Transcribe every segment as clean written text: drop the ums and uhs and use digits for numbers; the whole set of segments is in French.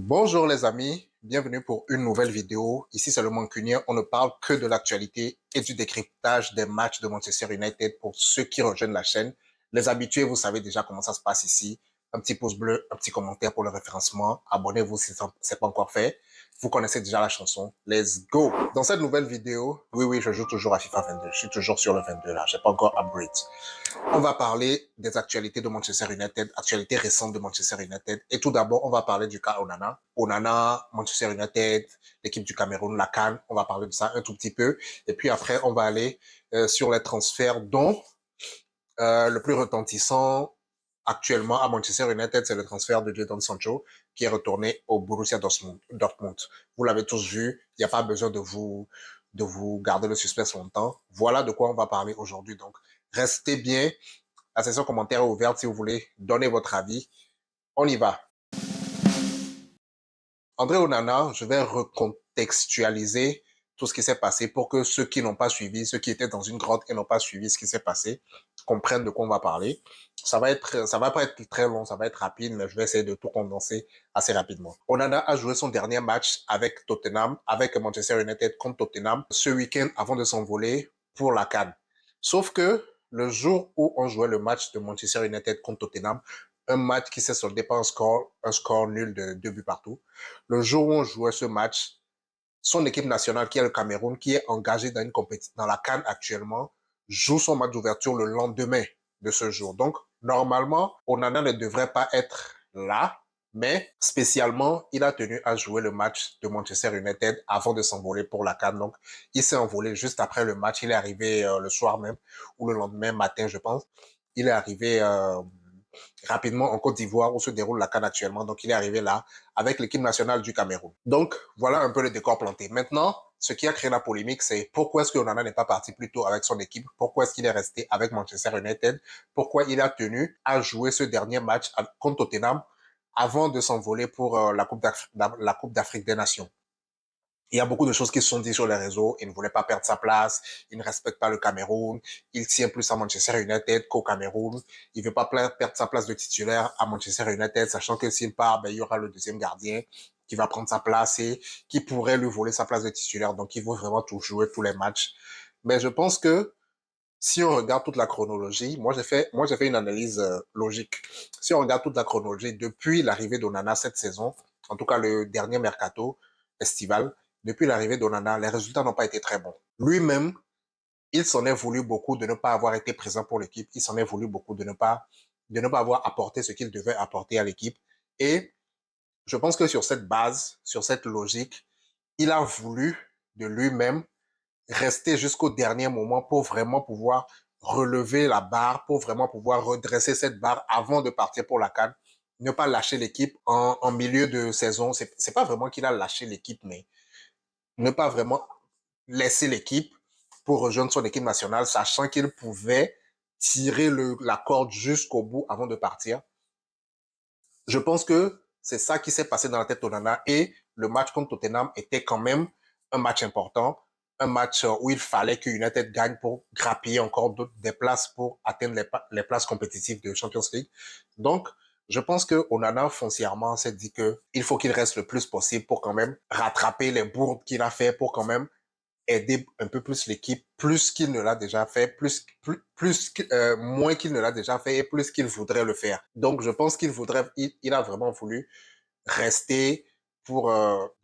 Bonjour les amis, bienvenue pour une nouvelle vidéo. Ici c'est le Mancunien, on ne parle que de l'actualité et du décryptage des matchs de Manchester United pour ceux qui rejoignent la chaîne. Les habitués, vous savez déjà comment ça se passe ici. Un petit pouce bleu, un petit commentaire pour le référencement. Abonnez-vous si ce n'est pas encore fait. Vous connaissez déjà la chanson. Let's go! Dans cette nouvelle vidéo, oui, je joue toujours à FIFA 22. Je suis toujours sur le 22 là. J'ai pas encore upgrade. On va parler des actualités de Manchester United, actualités récentes de Manchester United. Et tout d'abord, on va parler du cas Onana. Onana, Manchester United, l'équipe du Cameroun, la CAN. On va parler de ça un tout petit peu. Et puis après, on va aller sur les transferts dont le plus retentissant actuellement à Manchester United, c'est le transfert de Jadon Sancho qui est retourné au Borussia Dortmund. Vous l'avez tous vu, il n'y a pas besoin de vous garder le suspense longtemps. Voilà de quoi on va parler aujourd'hui. Donc, restez bien. La session commentaire est ouverte si vous voulez donner votre avis. On y va. André Onana, je vais recontextualiser tout ce qui s'est passé pour que ceux qui n'ont pas suivi, ceux qui étaient dans une grotte et n'ont pas suivi ce qui s'est passé, comprennent de quoi on va parler. Ça va pas être très long, ça va être rapide, mais je vais essayer de tout condenser assez rapidement. Onana a joué son dernier match avec Tottenham, avec Manchester United contre Tottenham, ce week-end avant de s'envoler pour la CAN. Sauf que le jour où on jouait le match de Manchester United contre Tottenham, un match qui s'est soldé par un score nul de 2 buts partout. Le jour où on jouait ce match, son équipe nationale, qui est le Cameroun, qui est engagée dans une compétition, dans la CAN actuellement, joue son match d'ouverture le lendemain de ce jour. Donc, normalement, Onana ne devrait pas être là, mais spécialement, il a tenu à jouer le match de Manchester United avant de s'envoler pour la CAN. Donc, il s'est envolé juste après le match. Il est arrivé le soir même, ou le lendemain matin, je pense. Il est arrivé rapidement en Côte d'Ivoire où se déroule la CAN actuellement. Donc, il est arrivé là avec l'équipe nationale du Cameroun. Donc, voilà un peu le décor planté. Maintenant, ce qui a créé la polémique, c'est pourquoi est-ce que Onana n'est pas parti plus tôt avec son équipe? Pourquoi est-ce qu'il est resté avec Manchester United? Pourquoi il a tenu à jouer ce dernier match contre Tottenham avant de s'envoler pour la Coupe d'Afrique des Nations? Il y a beaucoup de choses qui se sont dites sur les réseaux. Il ne voulait pas perdre sa place. Il ne respecte pas le Cameroun. Il tient plus à Manchester United qu'au Cameroun. Il veut pas perdre sa place de titulaire à Manchester United, sachant que s'il part, ben, il y aura le deuxième gardien qui va prendre sa place et qui pourrait lui voler sa place de titulaire. Donc, il veut vraiment tout jouer tous les matchs. Mais je pense que si on regarde toute la chronologie, moi j'ai fait une analyse logique. Si on regarde toute la chronologie depuis l'arrivée d'Onana cette saison, en tout cas le dernier mercato estival, depuis l'arrivée d'Onana, les résultats n'ont pas été très bons. Lui-même, il s'en est voulu beaucoup de ne pas avoir été présent pour l'équipe. Il s'en est voulu beaucoup de ne pas avoir apporté ce qu'il devait apporter à l'équipe. Et je pense que sur cette base, sur cette logique, il a voulu de lui-même rester jusqu'au dernier moment pour vraiment pouvoir relever la barre, pour vraiment pouvoir redresser cette barre avant de partir pour la CAN. Ne pas lâcher l'équipe en milieu de saison. C'est pas vraiment qu'il a lâché l'équipe, mais ne pas vraiment laisser l'équipe pour rejoindre son équipe nationale, sachant qu'il pouvait tirer la corde jusqu'au bout avant de partir. Je pense que c'est ça qui s'est passé dans la tête d'Onana et le match contre Tottenham était quand même un match important, un match où il fallait que United gagne pour grappiller encore des places pour atteindre les places compétitives de Champions League. Donc, je pense que Onana foncièrement s'est dit que il faut qu'il reste le plus possible pour quand même rattraper les bourdes qu'il a fait, pour quand même aider un peu plus l'équipe, plus qu'il ne l'a déjà fait, moins qu'il ne l'a déjà fait et plus qu'il voudrait le faire. Donc, je pense il a vraiment voulu rester pour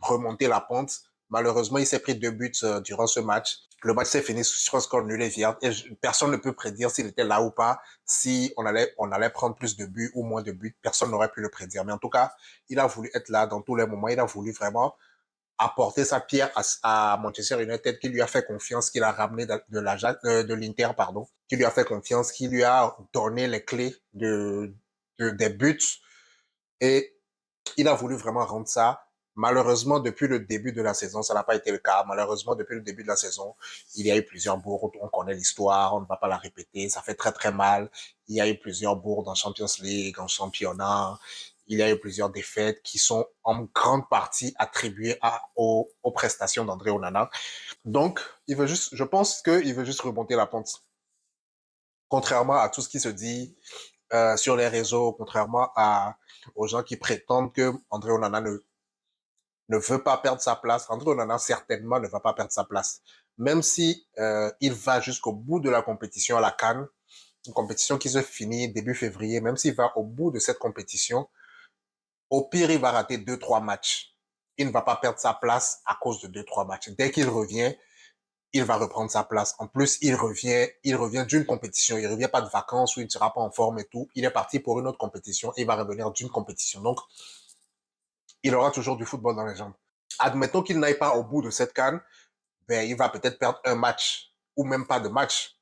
remonter la pente. Malheureusement, il s'est pris 2 buts durant ce match. Le match s'est fini sur un score nul et vierge. Et personne ne peut prédire s'il était là ou pas, si on allait prendre plus de buts ou moins de buts. Personne n'aurait pu le prédire. Mais en tout cas, il a voulu être là dans tous les moments. Il a voulu vraiment apporter sa pierre à Manchester United, qui lui a fait confiance, qui l'a ramené de l'Inter, pardon, qui lui a fait confiance, qui lui a donné les clés des buts. Et il a voulu vraiment rendre ça. Malheureusement, depuis le début de la saison, ça n'a pas été le cas. Malheureusement, depuis le début de la saison, il y a eu plusieurs bourdes. On connaît l'histoire, on ne va pas la répéter. Ça fait très, très mal. Il y a eu plusieurs bourdes en Champions League, en championnat. Il y a eu plusieurs défaites qui sont en grande partie attribuées aux prestations d'André Onana. Donc, je pense qu'il veut juste remonter la pente. Contrairement à tout ce qui se dit sur les réseaux, contrairement aux gens qui prétendent que André Onana ne veut pas perdre sa place. André Onana, certainement, ne va pas perdre sa place. Même si il va jusqu'au bout de la compétition à la CAN, une compétition qui se finit début février, même s'il va au bout de cette compétition, au pire, il va rater 2-3 matchs. Il ne va pas perdre sa place à cause de 2-3 matchs. Dès qu'il revient, il va reprendre sa place. En plus, il revient d'une compétition. Il revient pas de vacances où il ne sera pas en forme et tout. Il est parti pour une autre compétition et il va revenir d'une compétition. Donc, il aura toujours du football dans les jambes. Admettons qu'il n'aille pas au bout de cette canne, ben, il va peut-être perdre un match ou même pas de match.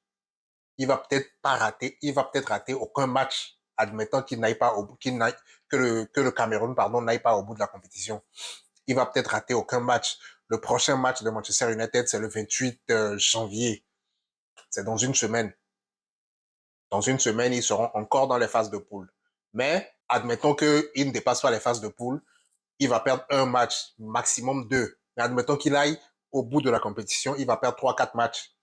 Il va peut-être pas rater, il va peut-être rater aucun match. Admettons qu'il n'aille pas au bout, que le Cameroun, pardon, n'aille pas au bout de la compétition. Il va peut-être rater aucun match. Le prochain match de Manchester United, c'est le 28 janvier. C'est dans une semaine. Dans une semaine, ils seront encore dans les phases de poule. Mais, admettons qu'il ne dépasse pas les phases de poule, il va perdre un match, maximum deux. Mais admettons qu'il aille au bout de la compétition, il va perdre 3-4 matchs.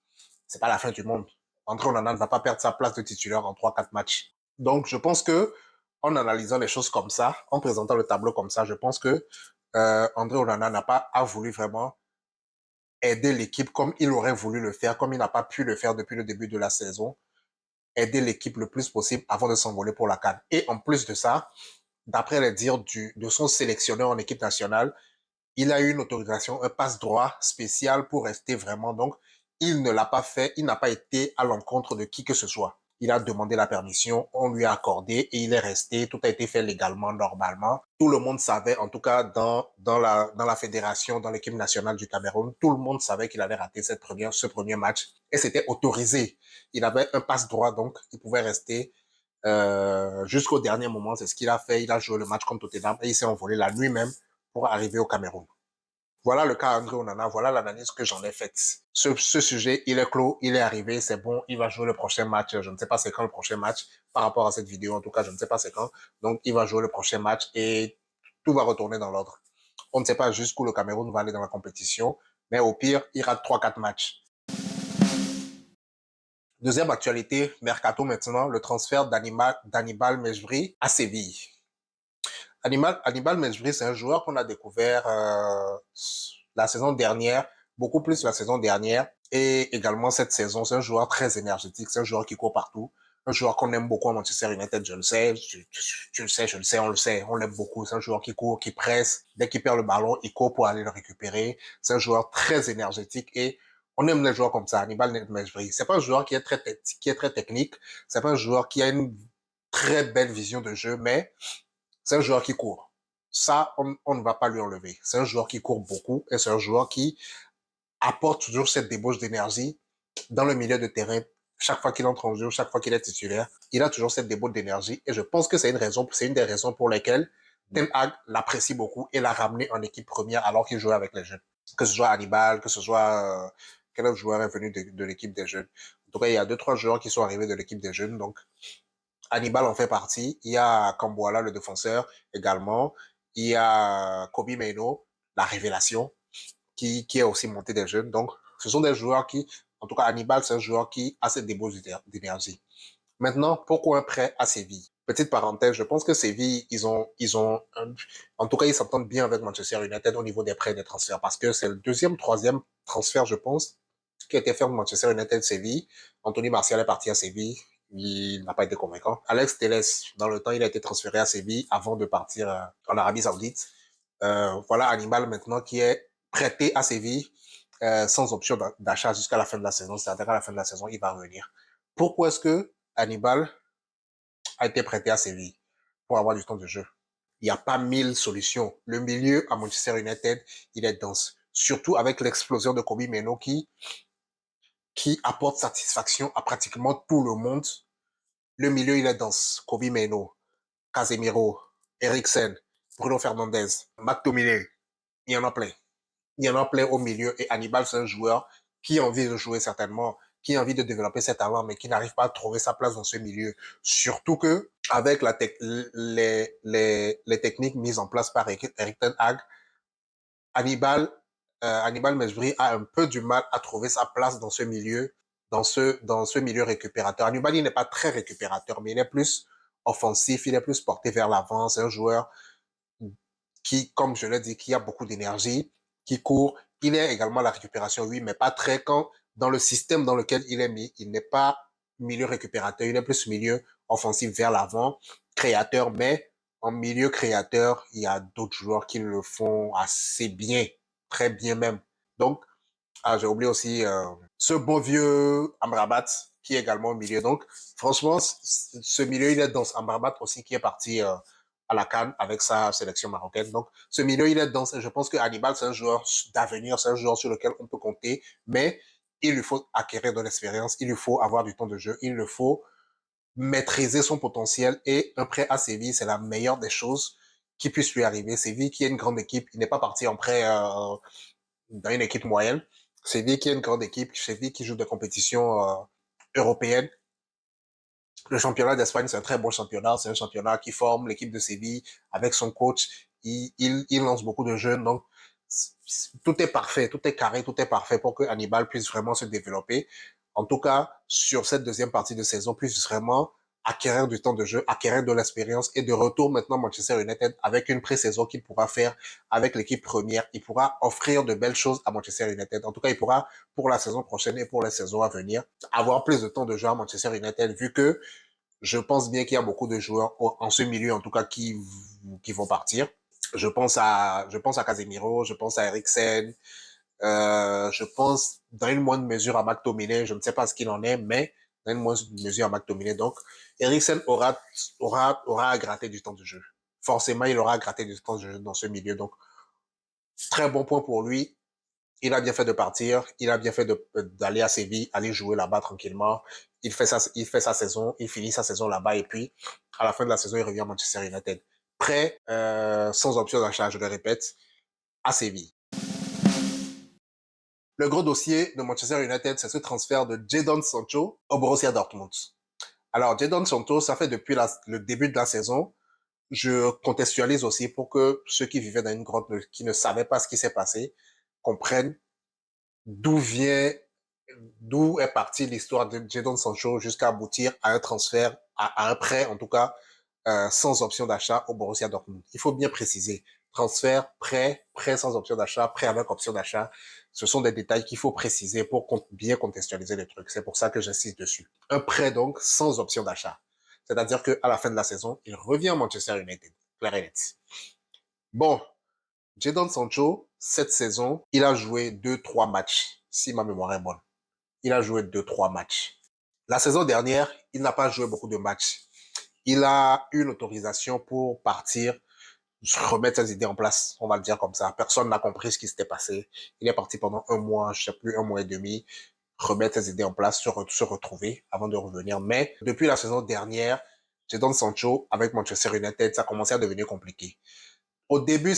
C'est pas la fin du monde. André Onana ne va pas perdre sa place de titulaire en 3-4 matchs. Donc, je pense que, en analysant les choses comme ça, en présentant le tableau comme ça, je pense que André Onana n'a pas voulu vraiment aider l'équipe comme il aurait voulu le faire, comme il n'a pas pu le faire depuis le début de la saison, aider l'équipe le plus possible avant de s'envoler pour la CAN. Et en plus de ça, d'après les dires de son sélectionneur en équipe nationale, il a eu une autorisation, un passe-droit spécial pour rester vraiment. Donc, il ne l'a pas fait, il n'a pas été à l'encontre de qui que ce soit. Il a demandé la permission, on lui a accordé et il est resté. Tout a été fait légalement, normalement. Tout le monde savait, en tout cas dans la fédération, dans l'équipe nationale du Cameroun, tout le monde savait qu'il allait rater ce premier match et c'était autorisé. Il avait un passe-droit, donc il pouvait rester jusqu'au dernier moment. C'est ce qu'il a fait. Il a joué le match contre Tottenham et il s'est envolé la nuit même pour arriver au Cameroun. Voilà le cas André Onana, voilà l'analyse que j'en ai faite. Ce sujet, il est clos, il est arrivé, c'est bon, il va jouer le prochain match. Je ne sais pas c'est quand le prochain match, par rapport à cette vidéo, en tout cas, je ne sais pas c'est quand. Donc, il va jouer le prochain match et tout va retourner dans l'ordre. On ne sait pas jusqu'où le Cameroun va aller dans la compétition, mais au pire, il rate 3-4 matchs. Deuxième actualité, Mercato maintenant, le transfert d'Hannibal Mejbri à Séville. Hannibal Mejbri, c'est un joueur qu'on a découvert la saison dernière, beaucoup plus la saison dernière, et également cette saison. C'est un joueur très énergétique, c'est un joueur qui court partout, un joueur qu'on aime beaucoup à Manchester United, je le sais, tu le sais, je le sais, on l'aime beaucoup. C'est un joueur qui court, qui presse, dès qu'il perd le ballon, il court pour aller le récupérer. C'est un joueur très énergétique et on aime les joueurs comme ça, Hannibal Mejbri. C'est pas un joueur qui est très technique, c'est pas un joueur qui a une très belle vision de jeu, mais c'est un joueur qui court. Ça, on ne va pas lui enlever. C'est un joueur qui court beaucoup et c'est un joueur qui apporte toujours cette débauche d'énergie dans le milieu de terrain. Chaque fois qu'il entre en jeu, chaque fois qu'il est titulaire, il a toujours cette débauche d'énergie et je pense que c'est une des raisons pour lesquelles Ten Hag l'apprécie beaucoup et l'a ramené en équipe première alors qu'il jouait avec les jeunes. Que ce soit Hannibal, que ce soit quel autre joueur est venu de l'équipe des jeunes. En tout cas, il y a 2-3 joueurs qui sont arrivés de l'équipe des jeunes, donc Hannibal en fait partie. Il y a Kambuala, le défenseur, également. Il y a Kobe Maino, la révélation, qui est aussi monté des jeunes. Donc, ce sont des joueurs qui, en tout cas, Hannibal, c'est un joueur qui a cette débauche d'énergie. Maintenant, pourquoi un prêt à Séville? Petite parenthèse, je pense que Séville, en tout cas, ils s'entendent bien avec Manchester United au niveau des prêts et des transferts parce que c'est le deuxième, troisième transfert, je pense, qui a été fait de Manchester United Séville. Anthony Martial est parti à Séville. Il n'a pas été convaincant. Alex Telles, dans le temps, il a été transféré à Séville avant de partir en Arabie Saoudite. Voilà Hannibal maintenant qui est prêté à Séville sans option d'achat jusqu'à la fin de la saison. C'est-à-dire qu'à la fin de la saison, il va revenir. Pourquoi est-ce que Hannibal a été prêté à Séville? Pour avoir du temps de jeu. Il n'y a pas 1000 solutions. Le milieu à Manchester United, il est dense. Surtout avec l'explosion de Kobe Meno qui apporte satisfaction à pratiquement tout le monde. Le milieu, il est dense. Kobe Meno, Casemiro, Eriksen, Bruno Fernandes, McTominay. Il y en a plein. Il y en a plein au milieu. Et Hannibal, c'est un joueur qui a envie de jouer certainement, qui a envie de développer ses talents, mais qui n'arrive pas à trouver sa place dans ce milieu. Surtout que, avec les techniques mises en place par Erik Ten Hag, Hannibal Mejbri a un peu du mal à trouver sa place dans ce milieu, dans ce milieu récupérateur. Hannibal, il n'est pas très récupérateur, mais il est plus offensif, il est plus porté vers l'avant. C'est un joueur qui, comme je l'ai dit, qui a beaucoup d'énergie, qui court. Il est également à la récupération, oui, mais pas très quand dans le système dans lequel il est mis, il n'est pas milieu récupérateur, il est plus milieu offensif vers l'avant, créateur, mais en milieu créateur, il y a d'autres joueurs qui le font assez bien, très bien même. Donc, j'ai oublié aussi ce bon vieux Amrabat qui est également au milieu. Donc, franchement, ce milieu, il est dans Amrabat aussi qui est parti à la CAN avec sa sélection marocaine. Donc, ce milieu, il est dans. Je pense que Hannibal, c'est un joueur d'avenir, c'est un joueur sur lequel on peut compter, mais il lui faut acquérir de l'expérience, il lui faut avoir du temps de jeu, il lui faut maîtriser son potentiel et un prêt à Séville, c'est la meilleure des choses qui puisse lui arriver. Séville, qui est une grande équipe, il n'est pas parti en prêt dans une équipe moyenne. Séville qui est une grande équipe, Séville qui joue des compétitions européennes. Le championnat d'Espagne, c'est un très bon championnat. C'est un championnat qui forme l'équipe de Séville avec son coach. Il lance beaucoup de jeunes. Donc, tout est parfait, tout est carré, tout est parfait pour que Hannibal puisse vraiment se développer. En tout cas, sur cette deuxième partie de saison, puisse vraiment acquérir du temps de jeu, acquérir de l'expérience et de retour maintenant Manchester United avec une pré-saison qu'il pourra faire avec l'équipe première. Il pourra offrir de belles choses à Manchester United. En tout cas, il pourra, pour la saison prochaine et pour les saisons à venir, avoir plus de temps de jeu à Manchester United vu que je pense bien qu'il y a beaucoup de joueurs en ce milieu, en tout cas, qui vont partir. Je pense à Casemiro, je pense à Eriksen, je pense dans une moindre mesure à McTominay. Je ne sais pas ce qu'il en est, mais dans une moindre mesure à McTominay. Donc, Eriksen aura à gratter du temps de jeu. Forcément, il aura à gratter du temps de jeu dans ce milieu. Donc, très bon point pour lui. Il a bien fait de partir, il a bien fait d'aller à Séville, aller jouer là-bas tranquillement. Il fait sa saison, il finit sa saison là-bas et puis à la fin de la saison, il revient à Manchester United. Prêt, sans option d'achat, je le répète, à Séville. Le gros dossier de Manchester United, c'est ce transfert de Jadon Sancho au Borussia Dortmund. Alors, Jadon Sancho, ça fait depuis le début de la saison. Je contextualise aussi pour que ceux qui vivaient dans une grotte, qui ne savaient pas ce qui s'est passé, comprennent d'où vient, d'où est partie l'histoire de Jadon Sancho jusqu'à aboutir à un transfert, à un prêt en tout cas, sans option d'achat au Borussia Dortmund. Il faut bien préciser. Transfert, prêt, prêt sans option d'achat, prêt avec option d'achat. Ce sont des détails qu'il faut préciser pour bien contextualiser les trucs. C'est pour ça que j'insiste dessus. Un prêt donc sans option d'achat. C'est-à-dire qu'à la fin de la saison, il revient à Manchester United. Clair et net. Bon, Jadon Sancho, cette saison, il a joué 2-3 matchs, si ma mémoire est bonne. Il a joué 2-3 matchs. La saison dernière, il n'a pas joué beaucoup de matchs. Il a eu l'autorisation pour partir, remettre ses idées en place, on va le dire comme ça. Personne n'a compris ce qui s'était passé. Il est parti pendant un mois, je sais plus, un mois et demi, remettre ses idées en place, se retrouver avant de revenir. Mais depuis la saison dernière, Jadon Sancho, avec Manchester United, ça commençait à devenir compliqué. Au début,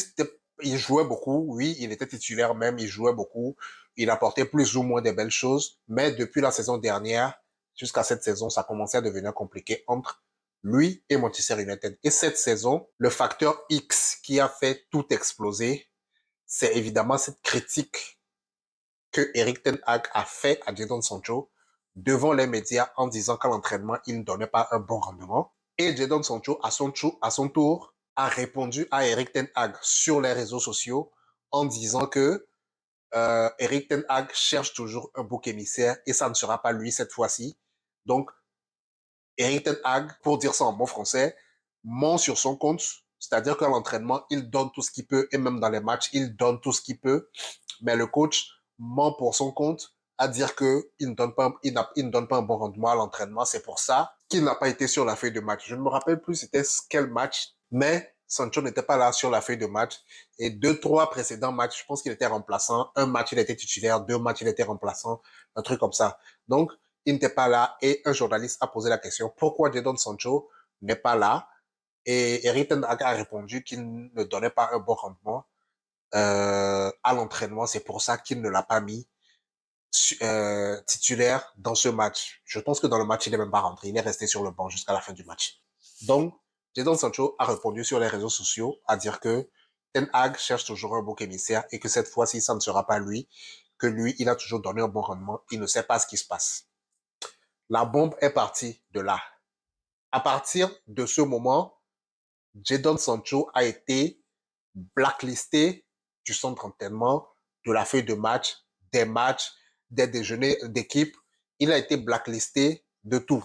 il jouait beaucoup, oui, il était titulaire même, il jouait beaucoup, il apportait plus ou moins des belles choses, mais depuis la saison dernière jusqu'à cette saison, ça commençait à devenir compliqué entre lui et Manchester United. Et cette saison, le facteur X qui a fait tout exploser, c'est évidemment cette critique que Eric Ten Hag a fait à Jadon Sancho devant les médias en disant qu'à l'entraînement, il ne donnait pas un bon rendement. Et Jadon Sancho, à son tour, a répondu à Eric Ten Hag sur les réseaux sociaux en disant que Eric Ten Hag cherche toujours un bouc émissaire et ça ne sera pas lui cette fois-ci. Donc, Eric Ten Hag, pour dire ça en bon français, ment sur son compte, c'est-à-dire qu'à l'entraînement, il donne tout ce qu'il peut et même dans les matchs, il donne tout ce qu'il peut, mais le coach ment pour son compte à dire que il ne donne pas, il ne donne pas un bon rendement à l'entraînement. C'est pour ça qu'il n'a pas été sur la feuille de match. Je ne me rappelle plus c'était quel match, mais Sancho n'était pas là sur la feuille de match. Et 2, 3 précédents matchs, je pense qu'il était remplaçant. Un match, il était titulaire. 2 matchs, il était remplaçant. Un truc comme ça. Donc, il n'était pas là et un journaliste a posé la question pourquoi Jadon Sancho n'est pas là et Eric Ten Hag a répondu qu'il ne donnait pas un bon rendement à l'entraînement. C'est pour ça qu'il ne l'a pas mis titulaire dans ce match. Je pense que dans le match, il n'est même pas rentré. Il est resté sur le banc jusqu'à la fin du match. Donc, Jadon Sancho a répondu sur les réseaux sociaux à dire que Ten Hag cherche toujours un bouc émissaire et que cette fois-ci, ça ne sera pas lui, que lui, il a toujours donné un bon rendement. Il ne sait pas ce qui se passe. La bombe est partie de là. À partir de ce moment, Jadon Sancho a été blacklisté du centre d'entraînement, de la feuille de match, des matchs, des déjeuners d'équipe. Il a été blacklisté de tout.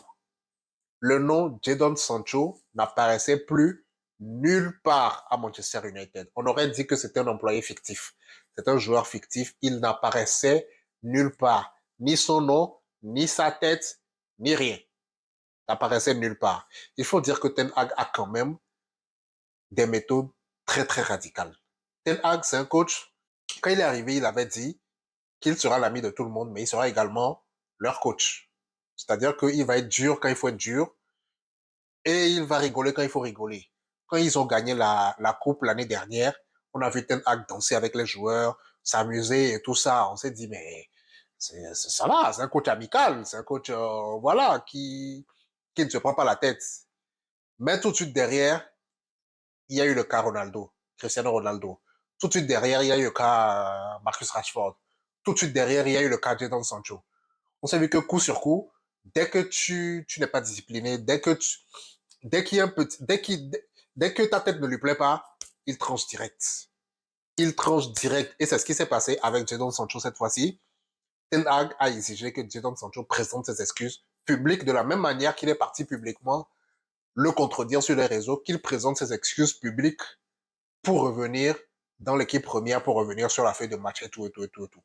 Le nom Jadon Sancho n'apparaissait plus nulle part à Manchester United. On aurait dit que c'était un employé fictif. C'est un joueur fictif. Il n'apparaissait nulle part. Ni son nom, ni sa tête, ni rien. N'apparaissait nulle part. Il faut dire que Ten Hag a quand même des méthodes très, très radicales. Ten Hag, c'est un coach. Quand il est arrivé, il avait dit qu'il sera l'ami de tout le monde, mais il sera également leur coach. C'est-à-dire qu'il va être dur quand il faut être dur et il va rigoler quand il faut rigoler. Quand ils ont gagné la coupe l'année dernière, on a vu Ten Hag danser avec les joueurs, s'amuser et tout ça. On s'est dit, mais ça va, c'est un coach amical, c'est un coach voilà, qui ne se prend pas la tête. Mais tout de suite derrière, il y a eu le cas Ronaldo, Cristiano Ronaldo. Tout de suite derrière, il y a eu le cas Marcus Rashford. Tout de suite derrière, il y a eu le cas Jadon Sancho. On s'est vu que coup sur coup, dès que tu n'es pas discipliné, dès qu'il y a un petit, dès que ta tête ne lui plaît pas, il tranche direct. Il tranche direct. Et c'est ce qui s'est passé avec Jadon Sancho cette fois-ci. Ten Hag a exigé que Jadon Sancho présente ses excuses publiques de la même manière qu'il est parti publiquement le contredire sur les réseaux, qu'il présente ses excuses publiques pour revenir dans l'équipe première, pour revenir sur la feuille de match et tout, et tout, et tout, et tout.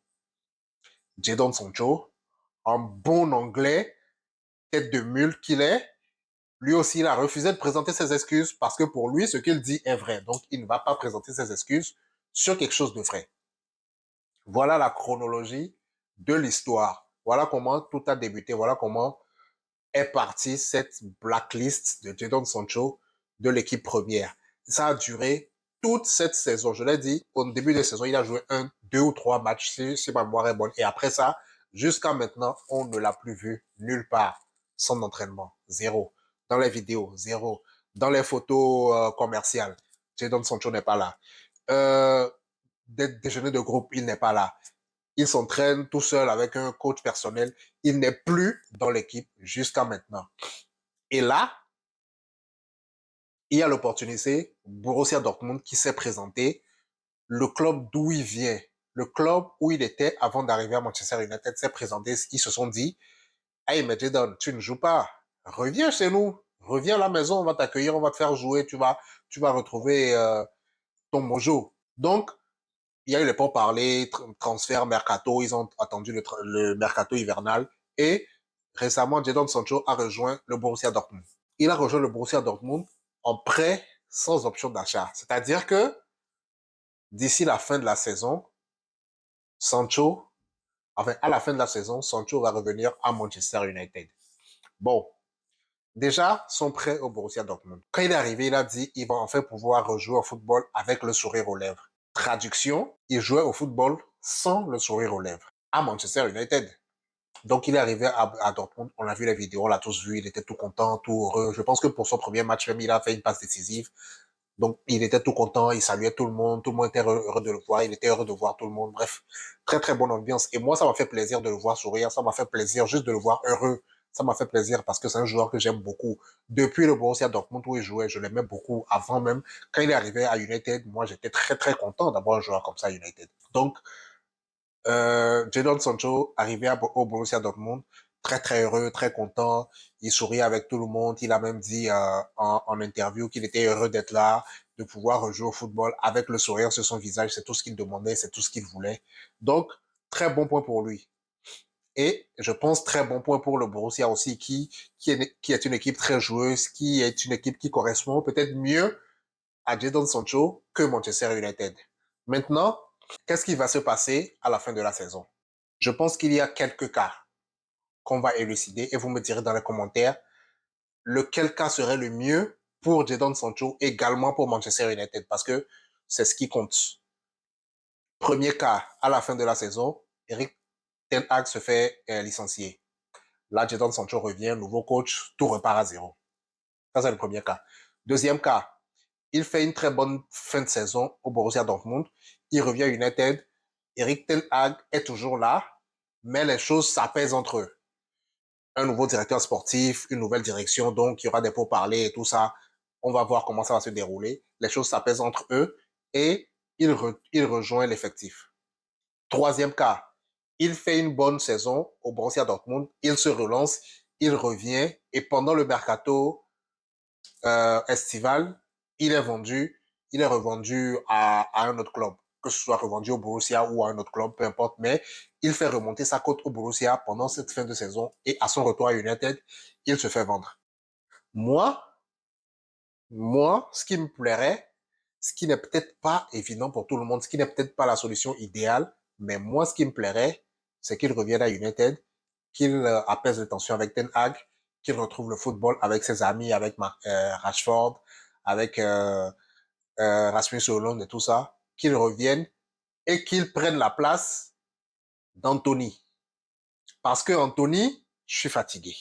Jadon Sancho, en bon anglais, tête de mule qu'il est, lui aussi, il a refusé de présenter ses excuses parce que pour lui, ce qu'il dit est vrai. Donc, il ne va pas présenter ses excuses sur quelque chose de vrai. Voilà la chronologie de l'histoire. Voilà comment tout a débuté. Voilà comment est partie cette blacklist de Jadon Sancho de l'équipe première. Ça a duré toute cette saison. Je l'ai dit, au début de saison, il a joué 2 ou 3 matchs, si ma mémoire est bonne. Et après ça, jusqu'à maintenant, on ne l'a plus vu nulle part. Son entraînement, zéro. Dans les vidéos, zéro. Dans les photos commerciales, Jadon Sancho n'est pas là. Des déjeuners de groupe, il n'est pas là. Il s'entraîne tout seul avec un coach personnel. Il n'est plus dans l'équipe jusqu'à maintenant. Et là, il y a l'opportunité, Borussia Dortmund qui s'est présenté, le club d'où il vient, le club où il était avant d'arriver à Manchester United s'est présenté, ils se sont dit, hey, mais Jadon, tu ne joues pas, reviens chez nous, reviens à la maison, on va t'accueillir, on va te faire jouer, tu vas retrouver ton mojo. Donc, il y a eu les pourparlers, transfert, mercato, ils ont attendu le mercato hivernal et récemment, Jadon Sancho a rejoint le Borussia Dortmund. Il a rejoint le Borussia Dortmund en prêt sans option d'achat. C'est-à-dire que d'ici la fin de la saison, Sancho, enfin à la fin de la saison, Sancho va revenir à Manchester United. Bon, déjà, son prêt au Borussia Dortmund. Quand il est arrivé, il a dit il va enfin pouvoir rejouer au football avec le sourire aux lèvres. Traduction, il jouait au football sans le sourire aux lèvres à Manchester United. Donc, il est arrivé à Dortmund, on a vu les vidéos, on l'a tous vu, il était tout content, tout heureux. Je pense que pour son premier match, même, il a fait une passe décisive. Donc, il était tout content, il saluait tout le monde était heureux de le voir, il était heureux de voir tout le monde. Bref, très, très bonne ambiance. Et moi, ça m'a fait plaisir de le voir sourire, ça m'a fait plaisir juste de le voir heureux. Ça m'a fait plaisir parce que c'est un joueur que j'aime beaucoup. Depuis le Borussia Dortmund où il jouait, je l'aimais beaucoup. Avant même, quand il est arrivé à United, moi, j'étais très, très content d'avoir un joueur comme ça à United. Donc, Jadon Sancho arrivé au Borussia Dortmund, très très heureux, très content. Il sourit avec tout le monde. Il a même dit en interview qu'il était heureux d'être là, de pouvoir rejouer au football avec le sourire sur son visage. C'est tout ce qu'il demandait, c'est tout ce qu'il voulait. Donc, très bon point pour lui. Et je pense très bon point pour le Borussia aussi, qui est une équipe très joueuse, qui est une équipe qui correspond peut-être mieux à Jadon Sancho que Manchester United. Maintenant, qu'est-ce qui va se passer à la fin de la saison? Je pense qu'il y a quelques cas qu'on va élucider et vous me direz dans les commentaires lequel cas serait le mieux pour Jadon Sancho, également pour Manchester United, parce que c'est ce qui compte. Premier cas, à la fin de la saison, Eric Ten Hag se fait licencier. Là, Jadon Sancho revient, nouveau coach, tout repart à zéro. Ça, c'est le premier cas. Deuxième cas, il fait une très bonne fin de saison au Borussia Dortmund. Il revient à United. Eric Ten Hag est toujours là, mais les choses s'apaisent entre eux. Un nouveau directeur sportif, une nouvelle direction, donc il y aura des pourparlers et tout ça. On va voir comment ça va se dérouler. Les choses s'apaisent entre eux et il rejoint l'effectif. Troisième cas, il fait une bonne saison au Borussia Dortmund, il se relance, il revient et pendant le mercato estival, il est vendu, il est revendu à un autre club, que ce soit revendu au Borussia ou à un autre club, peu importe, mais il fait remonter sa cote au Borussia pendant cette fin de saison et à son retour à United, il se fait vendre. Moi, ce qui me plairait, ce qui n'est peut-être pas évident pour tout le monde, ce qui n'est peut-être pas la solution idéale, mais moi, ce qui me plairait, c'est qu'il revienne à United, qu'il apaise les tensions avec Ten Hag, qu'il retrouve le football avec ses amis, avec Rashford, avec Rasmus Højlund et tout ça, qu'il revienne et qu'il prenne la place d'Anthony. Parce que Anthony, je suis fatigué.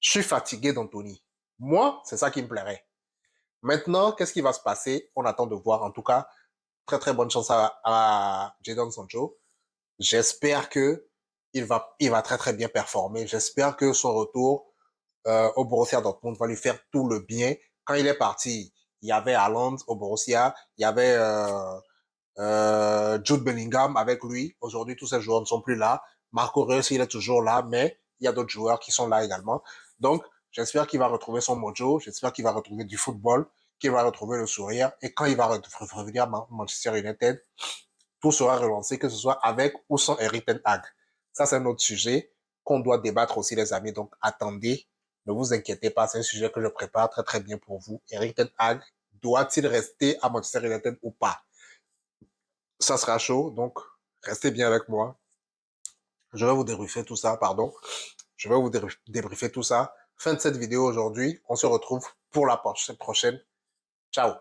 Je suis fatigué d'Anthony. Moi, c'est ça qui me plairait. Maintenant, qu'est-ce qui va se passer? On attend de voir. En tout cas, très très bonne chance à Jadon Sancho. J'espère que il va très très bien performer. J'espère que son retour au Borussia Dortmund va lui faire tout le bien. Quand il est parti, il y avait Haaland au Borussia, il y avait Jude Bellingham avec lui. Aujourd'hui, tous ces joueurs ne sont plus là. Marco Reus, il est toujours là, mais il y a d'autres joueurs qui sont là également. Donc, j'espère qu'il va retrouver son mojo. J'espère qu'il va retrouver du football, qu'il va retrouver le sourire. Et quand il va revenir à Manchester United, tout sera relancé, que ce soit avec ou sans Erik Ten Hag. Ça, c'est un autre sujet qu'on doit débattre aussi, les amis. Donc, attendez. Ne vous inquiétez pas. C'est un sujet que je prépare très, très bien pour vous. Erik Ten Hag, doit-il rester à Manchester United ou pas? Ça sera chaud. Donc, restez bien avec moi. Je vais vous débriefer tout ça, pardon. Je vais vous débriefer tout ça. Fin de cette vidéo aujourd'hui. On se retrouve pour la prochaine. Ciao.